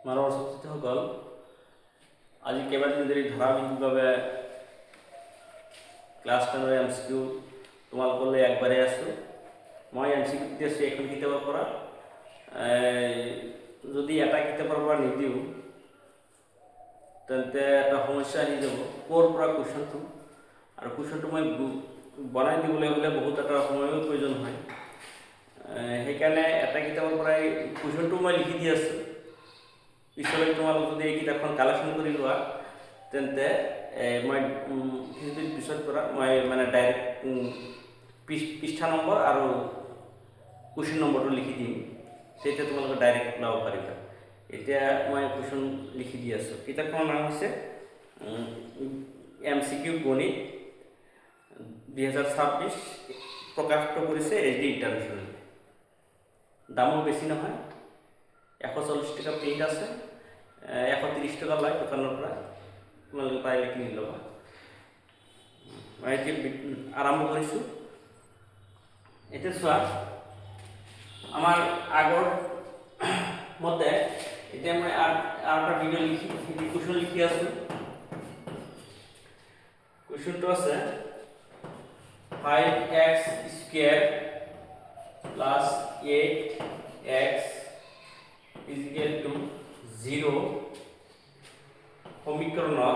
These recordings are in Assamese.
মানৱ ছাত্ৰীসকল, আজি কেইবাদিন ধৰি ধাৰাবাহিকভাৱে ক্লাছ 10ৰ MCQ তোমালোকলৈ আগবাঢ়াই আছোঁ। মই MCQ দি আছোঁ এখন কিতাপৰ পৰা। যদি এটা কিতাপৰ পৰা নিদিওঁ তেন্তে এটা সমস্যা আহি যাব, ক'ৰ পৰা কুৱেশ্যনটো, আৰু কুৱেশ্যনটো মই বনাই দিবলৈ হ'লে বহুত এটা সময়ৰ প্ৰয়োজন হয়। সেইকাৰণে এটা কিতাপৰ পৰাই কুৱেশ্যনটো মই লিখি দি আছোঁ। পিছলৈ তোমালোক যদি এই কিতাপখন কালেকশ্যন কৰি লোৱা তেন্তে মই কিছুদিন পিছৰ পৰা মই মানে ডাইৰেক্ট পৃষ্ঠা নম্বৰ আৰু কুৱেশ্যন নম্বৰটো লিখি দিম, তেতিয়া তোমালোকে ডাইৰেক্ট ওলাব পাৰিবা। এতিয়া মই কুৱেশ্যন লিখি দি আছোঁ। কিতাপখনৰ নাম হৈছে MCQ গণিত 2026, প্ৰকাশিত কৰিছে HD ইণ্টাৰনেশ্যনেল। দামো বেছি নহয়, 140 টকা প্ৰিণ্ট আছে, 130 টকা লয় দোকানৰ পৰা। তোমালোকে পাৰিলে কিনি ল'বা। মই এতিয়া আৰম্ভ কৰিছোঁ। এতিয়া চোৱা, আমাৰ আগৰ মতে এতিয়া মই আৰু এটা ভিডিঅ' কুৱেশ্যন লিখি আছোঁ। কুৱেশ্যনটো আছে 5x² plus 8x is equal to 0 সমীকৰণৰ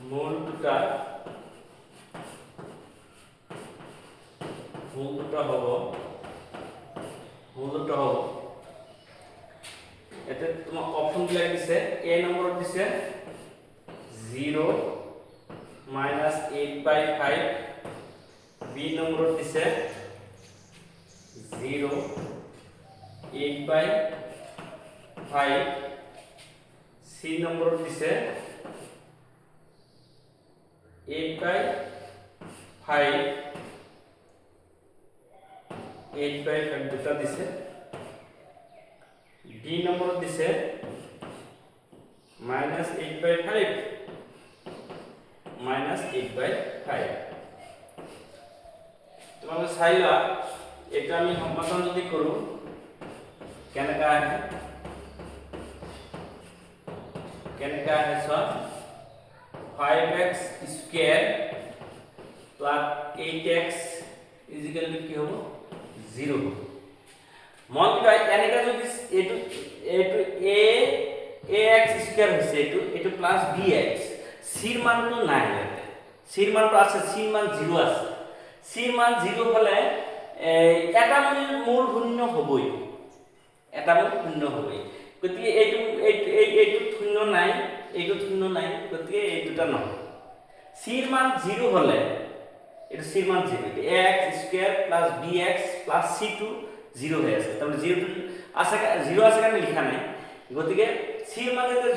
মূল দুটা হ'ব। এতিয়া তোমাক অপশ্যনবিলাক দিছে। A নম্বৰত দিছে 0 minus 8/5, B নম্বৰত দিছে 0 8/5, C নম্বৰত দিছে 8/5 দুটা দিছে। D নম্বৰত দিছে -8/5 -8/5। তোমালোকে চাই লোৱা, এইটো আমি সম্পাদন যদি কৰোঁ কেনেকা আহে চোৱা। 5x² plus 8x is equal to কি হ'ব? 0 হ'ব। মন দিবা, এনেকা যদি এইটো ax² হৈছে, এইটো প্লাছ bx, চিৰ মানটো নাই ইয়াতে। চিৰ মানটো আছে, চিৰ মান 0 আছে। চিৰ মান 0 হ'লে এটা মূল শূন্য হ'বই, গতিকে এইটো শূন্য নাই, গতিকে এই দুটা নহয়। চিৰ মান 0 হ'লে এইটো চিৰ মান 0, ax² plus bx plus c2 0 হৈ আছে। তাৰমানে 0 আছে কাৰণে লিখা নাই। গতিকে চিৰ মান যেতিয়া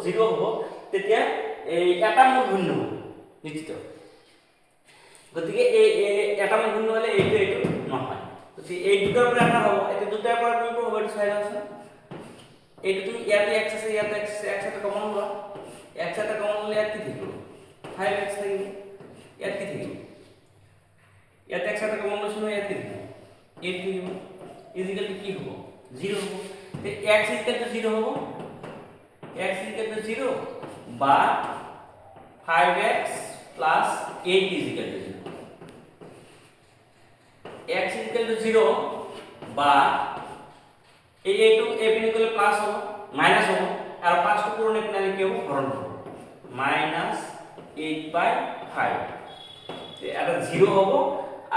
0 হ'ব তেতিয়া এটা মূল শূন্য হ'ব নিশ্চিত। গতিকে এটা মূল শূন্য হ'লে এইটো নহয়। গতিকে এই দুটাৰ পৰা এটা হ'ব। এতিয়া দুটাৰ পৰা কোনটো হ'ব এইটো চাই লওঁচোন। এইটো তুমি ইয়াতে x আছে, ইয়াতে x এটা কমন লোৱা। x এটা কমন ল'লে ইয়াত কি থাকিব? 5x থাকিব। ইয়াত কি থাকিব? ইয়াতে x এটা কমন লৈছো, ইয়াত কি থাকিব? 8 থাকিব। ইজিক্যাল টু কি হ'ব? 0 হ'ব। তে x ইজিক্যাল টু 0 হ'ব। x ইজিক্যাল টু 0 বা 5x plus 8 is equal to 0। x is equal to 0 বা এইটো a পিনে গ'লে প্লাস হ'ব, মাইনাস হ'ব, আৰু 5 টো পূৰণ পিনে কি হ'ব? হৰণ হ'ব। -8/5। তে এটা 0 হ'ব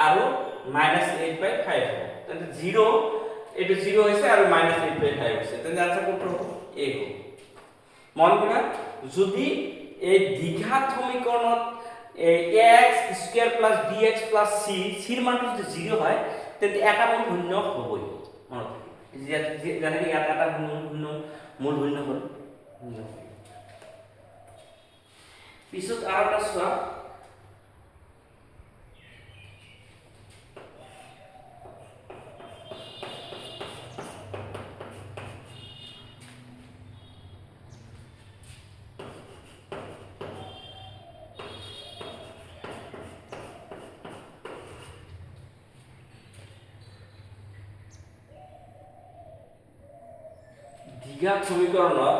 আৰু -8/5 হ'ব। তেন্তে 0 এইটো 0 হৈছে আৰু -8/5 হৈছে। তেন্তে আনসাৰ কোনটো হ'ব? a হ'ব। মন কৰিবা, যদি এই দ্বিঘাত সমীকৰণত ax² plus bx plus c চিৰ মানটো যদি 0 হয় তেন্তে এটা মূল শূন্য হ'বই। মনত যেনেকৈ ইয়াত এটা মূল শূন্য হ'ল। পিছত আৰু এটা চোৱা, দ্বিঘাত সমীকৰণৰ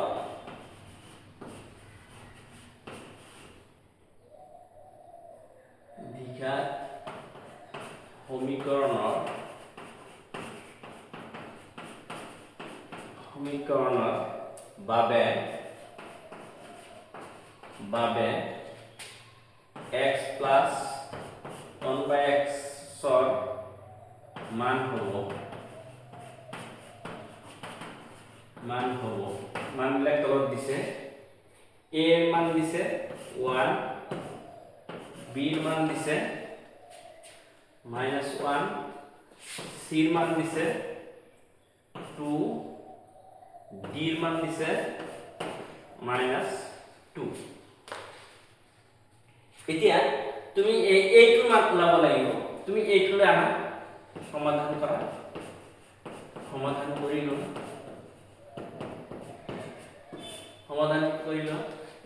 বাবে x plus 1/x মান হ'ব মানবিলাক তলত দিছে। a এর মান দিছে 1, b এর মান দিছে -1, c এর মান দিছে 2, d এর মান দিছে -2। এতিয়া তুমি এইটো মান ওলাব লাগিব। তুমি এইটোলৈ আনা, সমাধান কৰা, সমাধান কৰি লোৱা,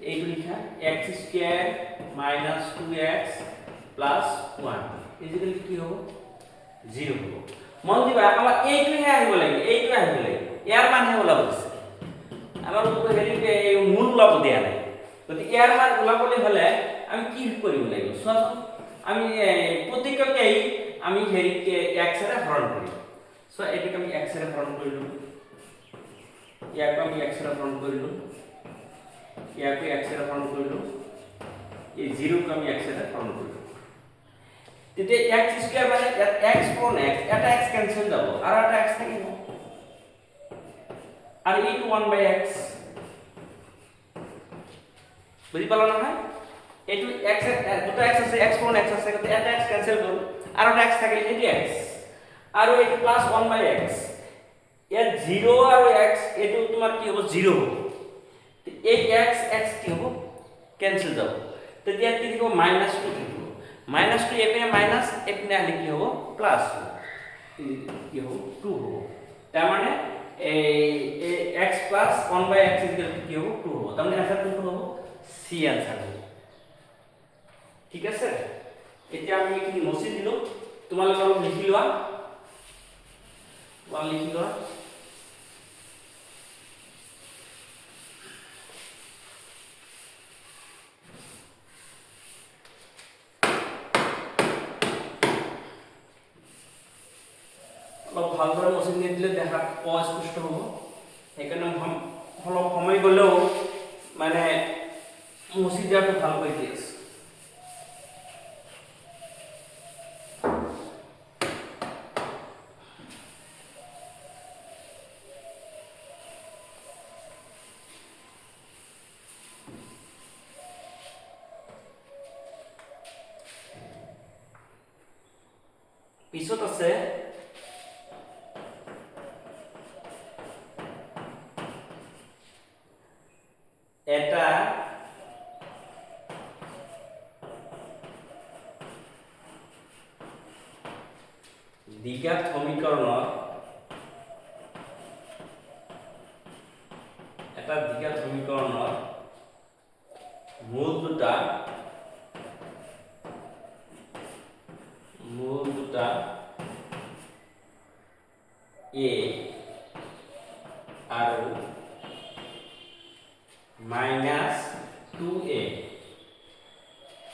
এইটো লিখা x² - 2x + 1 ইজিক্যাল কি হ'ব 0 হ'ব। মন দিবা আমাৰ এইটোহে আহিব লাগিব, ইয়াৰ মানহে ওলাব দিছে। আমাৰ হেৰিকে মূল ওলাব দিয়া নাই। গতিকে ইয়াৰ মান ওলাবলৈ হ'লে আমি কি কৰিব লাগিব চোৱাচোন। আমি প্ৰত্যেককেই আমি হেৰিকে x এৰে হৰণ কৰিম। সো এটাকে আমি x এৰে হৰণ কৰিলো, ইয়াকো আমি x এৰে হৰণ কৰিলো, ইয়াকো x এৰে হৰণ কৰিলো, এই 0 ক আমি x এৰে হৰণ কৰিলো। তেতিয়া x² মানে x পূৰণ x, এটা x ক্যান্সেল যাব আর এটা x থাকিব। আর এইটো 1/x বুঝি পালা নহয়? এইটো x দুটা x আছে, x পূৰণ x আছে, গতে এটা x ক্যান্সেল গল আর এটা x থাকিলে এটি x আর এইটো প্লাস 1/x। ইয়াত 0 আর x এইটো তোমার কি হ'ব 0 হ'ব। এই x কি হ'ব ক্যান্সেল যাব। তেতিয়া কি থাকিব -2 থাকিব। -2 এপিনে মাইনাস এপিনে আলি কি হ'ব প্লাস কি হ'ব 2 হ'ব। তার মানে এই x প্লাস 1/x কি হ'ব 2 হ'ব। তার মানে आंसर কোনটো হ'ব c आंसर হ'ব। ঠিক আছে, এতিয়া আমি কি মচি দিলো, তোমালোকে অলপ লিখি লোৱা, অলপ ভালদৰে মচি নিদিলে দেখাত অস্পষ্ট হ'ব। সেইকাৰণে অলপ সময় গ'লেও মানে মচি দিয়াটো ভাল কৰি দি আছে। পিছত আছে এটা দ্বিঘাত সমীকৰণৰ মূল দুটা a আৰু -2a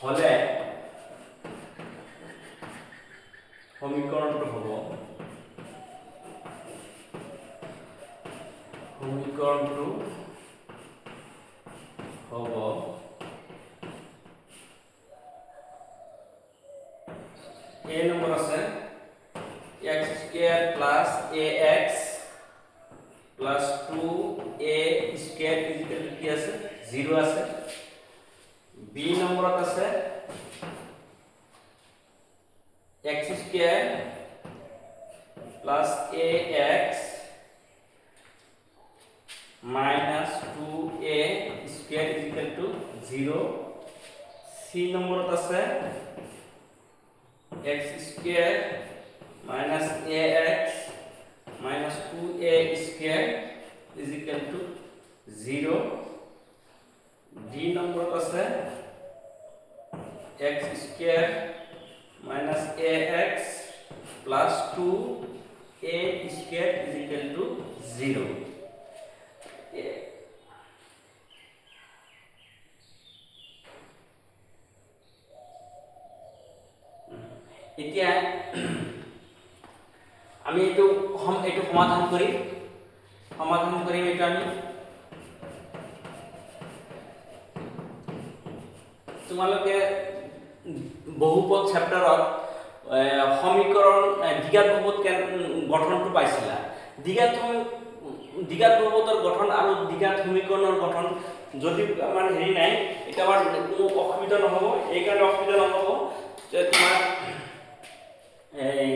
হলে সমীকৰণটো হ'ব a নম্বৰ আছে x² + ax + 2a² কি আছে 0 আছে। b নম্বৰত আছে x² + ax - 2a² 0। c নম্বৰত আছে x² - ax - 2a² 0। d নম্বৰত আছে x² - ax + 2a² 0। এতিয়া আমি এইটো সমাধান কৰিম এইটো আমি তোমালোকে বহুপদ চেপ্টাৰত সমীকৰণ দ্বিঘাত বহুপদ গঠনটো পাইছিলা। দ্বিঘাত বহুপদৰ গঠন আৰু দ্বিঘাত সমীকৰণৰ গঠন যদি আমাৰ হেৰি নাই, এটা আমাৰ কোনো অসুবিধা নহ'ব। এই কাৰণে অসুবিধা নহ'ব যে তোমাৰ এই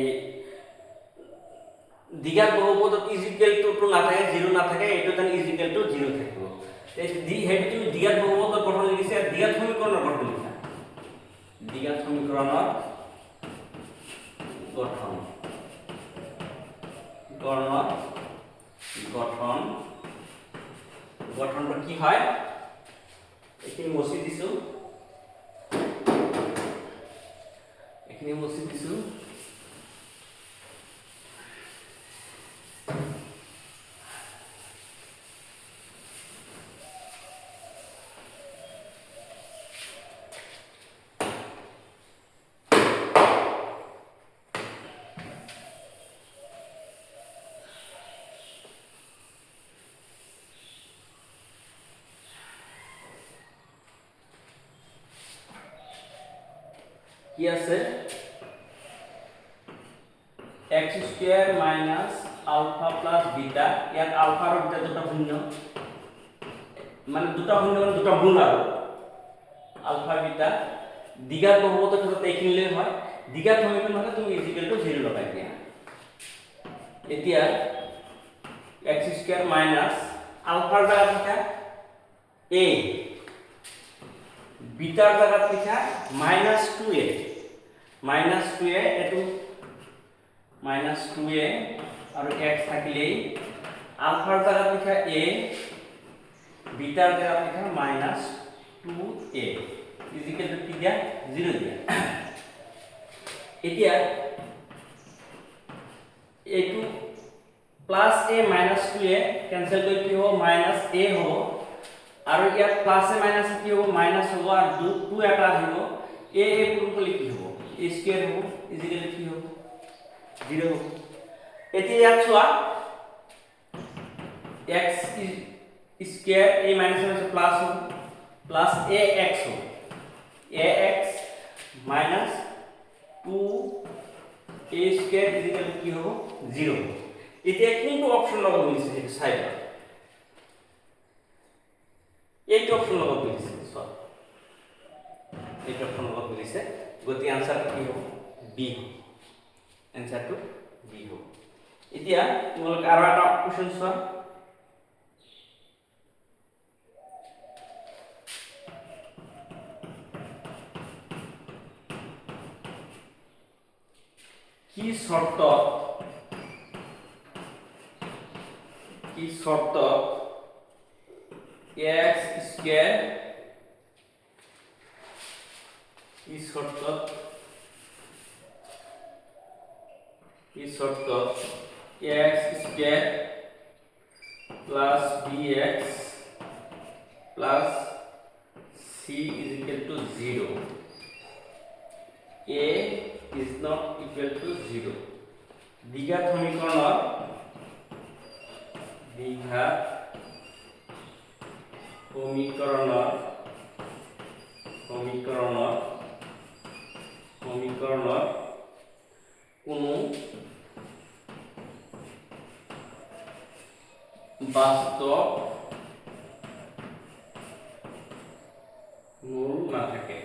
দ্বিঘাত বহুপদত ইজিকেল টু নাথাকে, 0 নাথাকে, এইটো কাৰণে ইজিকেল টু 0 থাকিব। সেইটো তুমি দ্বিঘাত বহুপদৰ গঠন লিখিছা, দ্বিঘাত সমীকৰণৰ গঠন লিখা। দ্বিঘাত সমীকৰণৰ গঠনটো কি হয়, এইখিনি মুছি দিছো, কি আছে x square minus alpha plus beta. ইয়াত আলফা আৰু বিটা দুটা শূন্য, মানে দুটা গুণ আৰু আলফা বিটা। দ্বিঘাত বহুপদৰ ক্ষেত্ৰত এইখিনি লৈ হয়। দ্বিঘাত সমীকৰণ হ'লে তুমি ইজিকেল টু 0 লগাই দিয়া। এতিয়া x স্কয়ার মাইনাস আলফাৰ জায়গাত লিখা a, বিটাৰ জায়গাত লিখা -2a, এটো -2a আৰু x থাকিলেই আলফাৰ জায়গাত লিখা a, বিটাৰ জায়গাত লিখা -2a ইজিকেল টু কি দিয়া 0 দিয়া। এতিয়া এইটো প্লাস a -2a কেনসেল কৰি কি হ'ব -a হ'ব, আৰু ইয়াত প্লাস a মাইনাস কি হ'ব মাইনাস হ'ব, আৰু 2 এটা আহিব, a পূৰণ কৰিলে কি হ'ব a স্কয়ার হ'ব, ইজিকেল কি হ'ব 0 হ'ব। এতিয়া ইয়াত চোৱা x square a minus plus হ'ব, প্লাস ax হ'ব, ax minus 2a square equal কি হ'ব 0। এতিয়া কোনটো অপচন লগাব দিছে সেইটো চাইবা, এইটো অপচন লগাব দিছে, সব এইটো অপচন লগাব দিছে। গতি আনসারটো কি হ'ব বি, আনসারটো বি হ'ব। এতিয়া তোমালোকে আৰু এটা কোশ্চেন চোৱা, কি শর্ত x square x square plus bx plus c is equal to 0, a is not equal to 0। দ্বিঘাত সমীকৰণৰ কোনো বাস্তৱ মূল নাথাকে,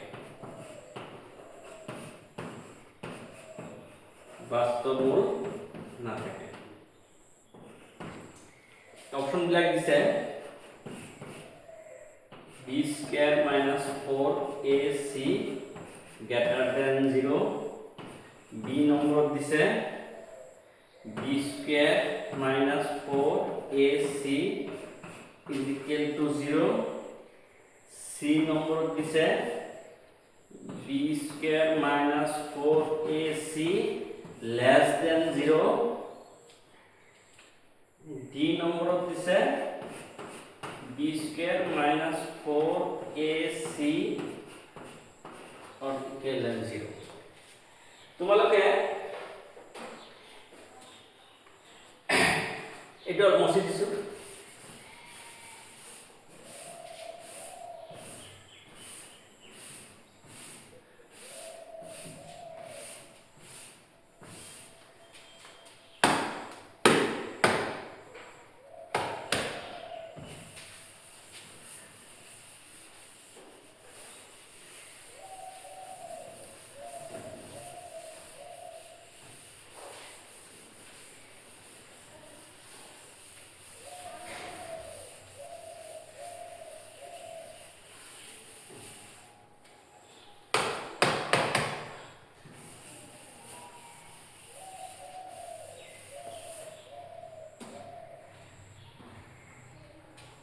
অপশন বিলাক দিছে b square minus 4ac greater than 0, b number দিছে b square minus 4ac is equal to 0, c number দিছে b square minus 4ac less than 0, d number দিছে b b square minus 4ac or equal than 0 তোমালোকে এটা মুছে দিছো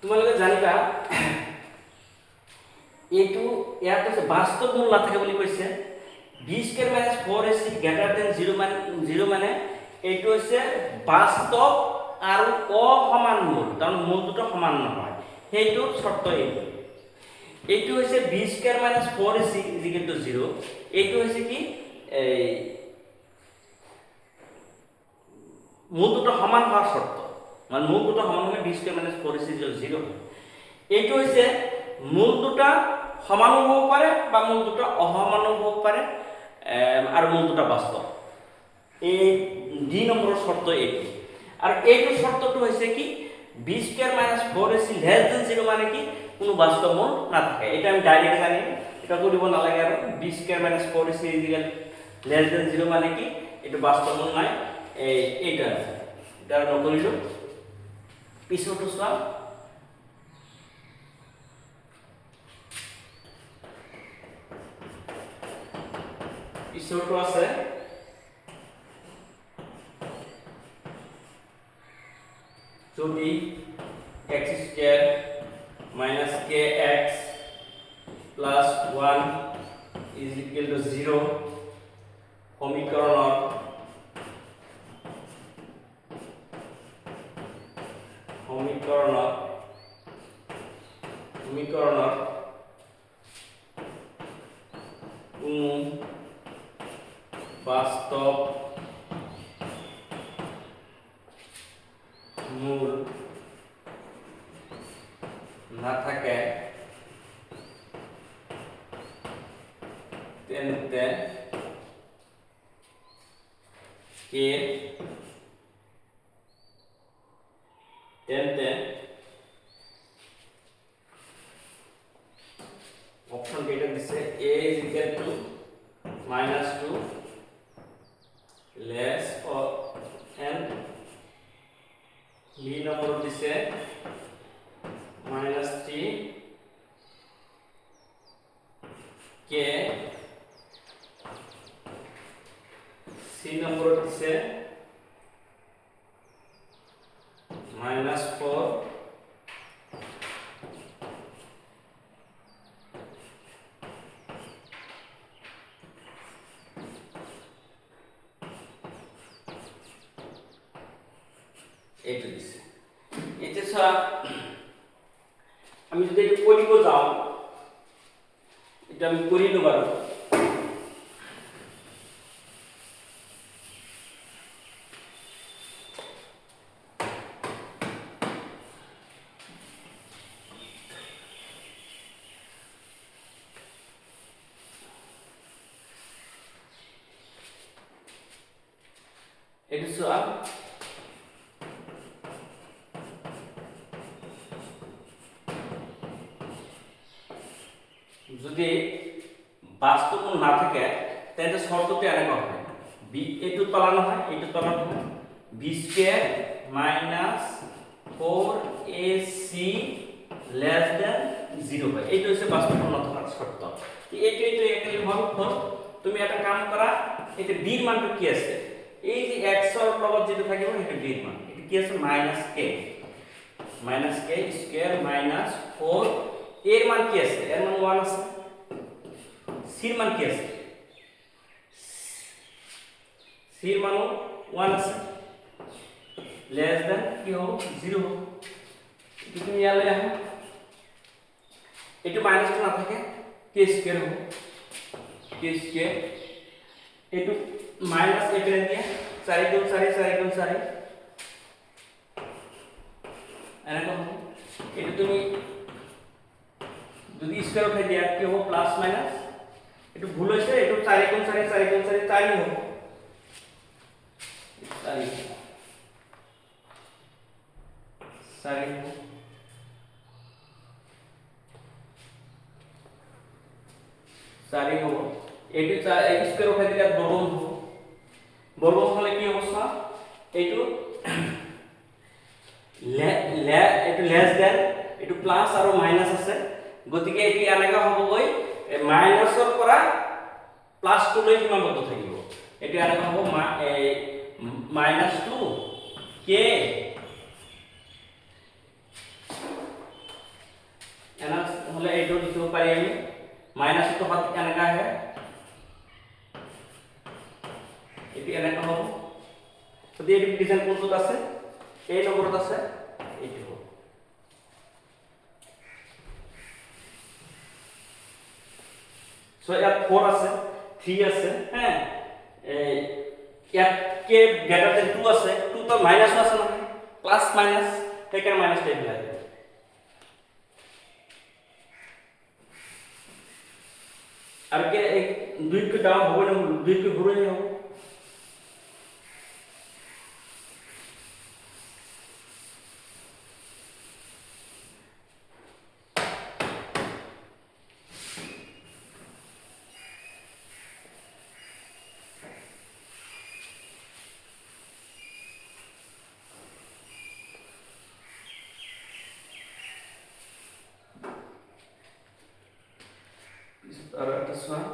তোমালোকে জানিবা এইটো ইয়াত আছে বাস্তৱ মূল নাথাকে বুলি কৈছে b square minus 4ac greater than 0 মানে এইটো হৈছে বাস্তৱ আৰু অসমান মূল কাৰণ মূল দুটো সমান নহয় সেইটো শৰ্ত এইটো হৈছে বি স্কয়াৰ মাইনাস 4ac 0 এইটো হৈছে কি এই মূল দুটো সমান হওয়ার শর্ত মানে মূল দুটো সমান হলে বি স্কয়ার মাইনাস 4ac 0 এইটো হৈছে মূল দুটা সমানো হব পাৰে বা মূল দুটা অসমানো হব পাৰে আর মূল দুটা বাস্তব এই ডি নম্বরের শর্ত এইটো আর এইটো শর্তটো হৈছে কি b square minus 4ac less than 0 মানে কি কোনো বাস্তব মূল না থাকে এটা আমি ডাইরেক্ট জানি এটা কৰিব নালাগে আর B square minus 4ac less than 0 মানে কি এটা বাস্তব মূল নাই এইটা এটা নকৰিলো পিছতো চোৱা পিছতো আছে যদি x square minus kx plus 1 is equal to 0 সমীকৰণৰ কোনো বাস্তব মূল না থাকে তেন্তে অপশন এটা দিছে a is equal to -2 less or n b number দিছে -3 k c নম্বর দিছে -4 এইটো দিছে এটা সব আমি যদি এটা কৰিব যাও এটা আমি কৰি লব আৰু এটা সব যদি বাস্তব মূল না থাকে তাহলে শর্তটি এনেকা হবে বি এইটো তলানো হয় এইটো তলানো হয় b square minus 4ac less than 0 হয় এইটো হচ্ছে বাস্তব মূল না থাকার শর্ত এইটো একই হল তুমি একটা কাম করা এটা b এর মানটা কি আছে এই যে x এর লগত যেটা থাকিব এটা b এর মান এটা কি আছে -k স্কয়ার মাইনাস 4 এর মান কি আছে এর মান 1 আছে c এর মান কি আছে c এর মান 1 আছে লেস দেন কি হবে 0 হবে তুমি ইয়ালে এইটো মাইনাসটো না থাকে কে স্কয়ার হ'ব কে স্কয়ার এইটো মাইনাস এখানে দিয়া 4 গুণ 4 4 গুণ 4 এরকম এটা তুমি যদি স্কয়ার উঠাই দিয়া কি হবে প্লাস মাইনাস একটু ভুল হয়েছে একটু 4 গুণ 4 4 গুণ 4 4ই হবে 4 হবে চারি হব এইটো এক স্কয়ার উঠাই দিলে বর্গমূল হব বর্গমূল হলে কি অবস্থা এইটো এইটো লেস দেন এইটো প্লাস আৰু মাইনাস আছে গতিকে এটি এনেকা হ'ব গৈ মাইনাসৰ পৰা প্লাস 2 লৈ সীমাবদ্ধ থাকিব এটি এনেকা হ'ব -2 কে এনা হলে এইটো লিখিব পাৰি আমি माइनस तो हाथ এনেকা है এটি এনেকা হ'ব যদি এটি ডিভিজন কোনটোত আছে এই নম্বৰত আছে এইটো হ'ব সো ইয়াত 4 আছে 3 আছে হ্যাঁ ইয়াত কে গ্রেটার দেন 2 আছে 2 তো মাইনাস আছে না প্লাস মাইনাস সেইকাৰণে মাইনাস টাইপ লাগে আর কে এক দুই কে দাম হবে না দুই কে ঘুরে যাও das war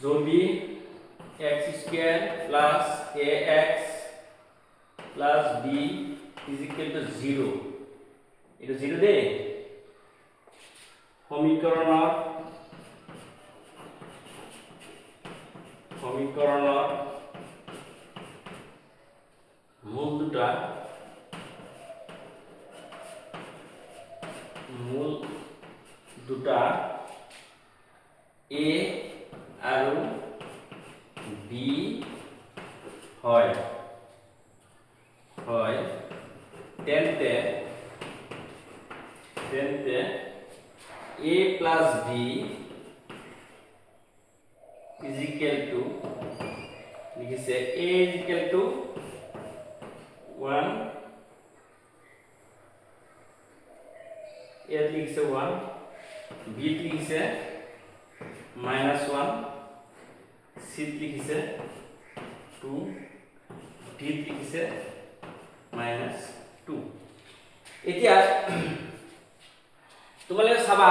যদি x square plus ax plus b is equal to 0 এটা 0 দে সমীকৰণৰ মূল দুটা a আৰু b হয় তেন্তে a plus b is equal to লিখিছে a is equal to 1 a লিখিছে 1 b লিখিছে -1 c লিখিছে 2 d লিখিছে -2 এতিয়া তোমালোকে চাবা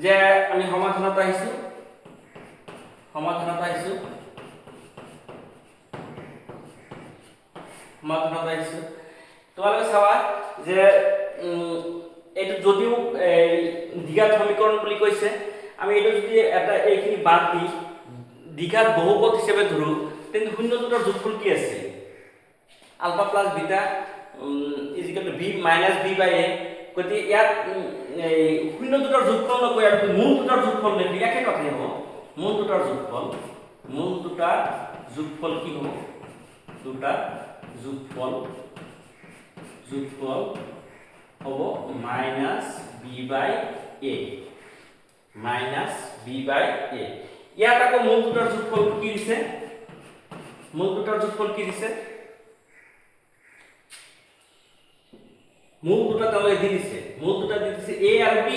যে আমি সমাধানত আহিছো তোমালোকে চাবা যে এইটো যদিও দ্বিঘাত সমীকৰণ বুলি কৈছে আমি এইটো যদি এটা এইখিনি বাদ দি দ্বিঘাত বহুপদ হিচাপে ধৰো তেন্তে শূন্য দুটাৰ যোগফল কি আছে ULFA plus beta b - b/a গতি ইয়াত শূন্য দুটাৰ যোগফল নকৈ আৰু মূল দুটাৰ যোগফল নেকি একে কথাই হ'ব মূল দুটাৰ যোগফল কি হ'ব দুটা যোগফল হ'ব -b/a ইয়াত আকৌ মূল দুটাৰ যোগফল কি দিছে মূল দুটাৰ তালৈ দি দিছে a আৰু b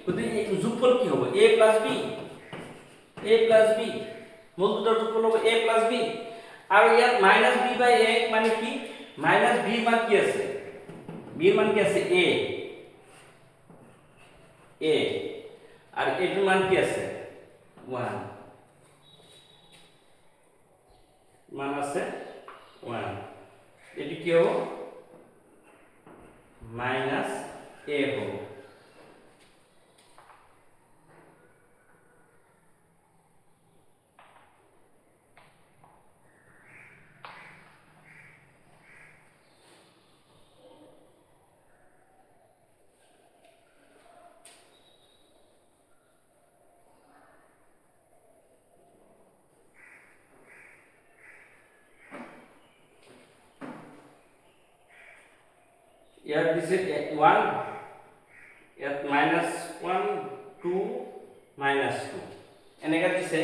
গতিকে যোগফল কি হ'ব a plus b মূল দুটাৰ যোগফল হ'ব a plus b আৰু ইয়াত -b/a মানে কি -b মান কি আছে b মান কি আছে a আর এটার মান কি আছে 1 মান আছে 1 এটি কি হবে এ হ'ব। ইয়াত দিছে 1, ইয়াত -1 2 -2 এনেকৈ দিছে।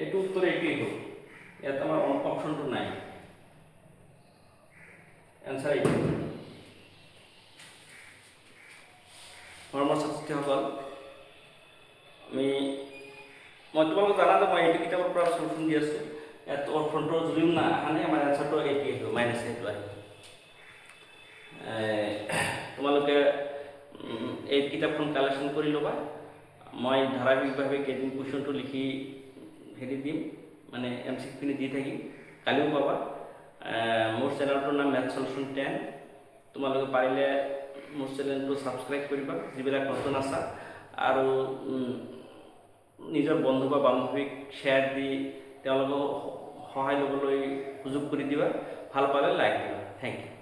এইটো উত্তৰ এইটোৱেই হ'ল। ইয়াত আমাৰ অপশ্যনটো নাই, এনচাৰ এইটো। ছাত্ৰ ছাত্ৰীসকল, মই তোমালোকক জানা যে মই এইটো কিতাপৰ পৰা চলুশ্যন দি আছোঁ। ইয়াত অপশ্যনটো যদিও না অহা নাই, আমাৰ এনচাৰটো এইটোৱেই আহিব, -এইটো আহিব। তোমালোকে এই কিতাপখন কালেকশ্যন কৰি ল'বা। মই ধাৰাবাহিকভাৱে কেইদিন কুৱেশ্যনটো লিখি হেৰি দিম, মানে MCQ দি থাকিম, কালিও পাবা। মোৰ চেনেলটোৰ নাম মেথ সলিউশ্যন 10। তোমালোকে পাৰিলে মোৰ চেনেলটো ছাবস্ক্ৰাইব কৰিবা, যিবিলাক নতুন আছা, আৰু নিজৰ বন্ধু বা বান্ধৱীক শ্বেয়াৰ দি তেওঁলোকক সহায় ল'বলৈ সুযোগ কৰি দিবা। ভাল পালে লাইক দিবা। Thank U.